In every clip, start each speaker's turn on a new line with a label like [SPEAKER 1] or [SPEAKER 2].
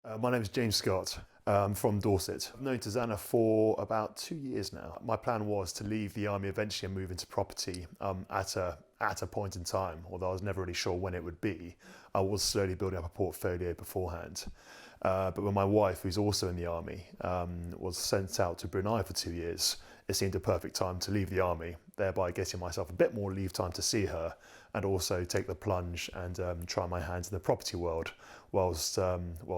[SPEAKER 1] My name is James Scott. I'm from Dorset. I've known Susannah for about 2 years now. My plan was to leave the army eventually and move into property at a point in time, although I was never really sure when it would be. I was slowly building up a portfolio beforehand. But when my wife, who's also in the army, was sent out to Brunei for 2 years, it seemed a perfect time to leave the army, thereby getting myself a bit more leave time to see her and also take the plunge and try my hands in the property world whilst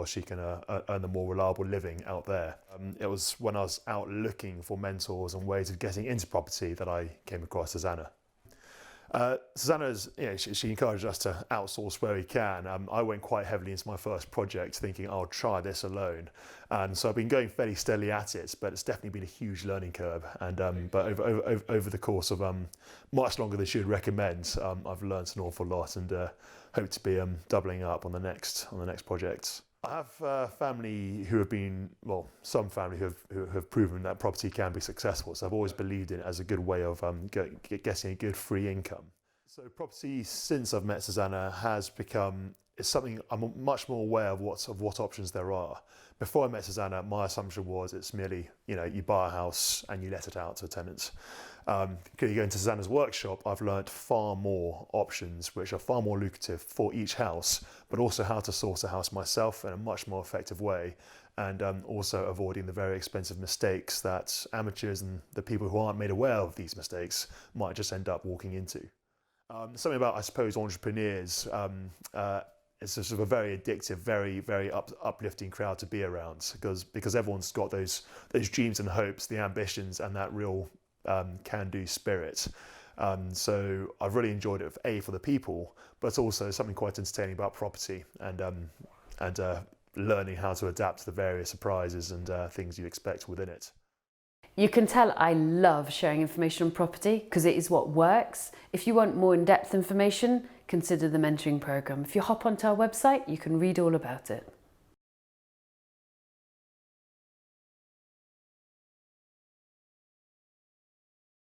[SPEAKER 1] she can earn a more reliable living out there. It was when I was out looking for mentors and ways of getting into property that I came across Susannah. Susannah's, she encouraged us to outsource where we can. I went quite heavily into my first project thinking I'll try this alone. And so I've been going fairly steadily at it, but it's definitely been a huge learning curve. And but over the course of much longer than she would recommend, I've learned an awful lot and hope to be doubling up on the next project. I have family who have been, well, some family who have proven that property can be successful. So I've always believed in it as a good way of getting a good free income. So property, since I've met Susannah, has become, it's something I'm much more aware of what options there are. Before I met Susannah, my assumption was it's merely, you buy a house and you let it out to tenants. You go into Susannah's workshop, I've learned far more options which are far more lucrative for each house, but also how to source a house myself in a much more effective way, and also avoiding the very expensive mistakes that amateurs and the people who aren't made aware of these mistakes might just end up walking into. Something about, I suppose, entrepreneurs, it's a sort of a very addictive, very uplifting crowd to be around because everyone's got those dreams and hopes, the ambitions, and that real can-do spirit. So I've really enjoyed it for the people, but also something quite entertaining about property and learning how to adapt to the various surprises and things you expect within it.
[SPEAKER 2] You can tell I love sharing information on property because it is what works. If you want more in-depth information, consider the mentoring programme. If you hop onto our website, you can read all about it.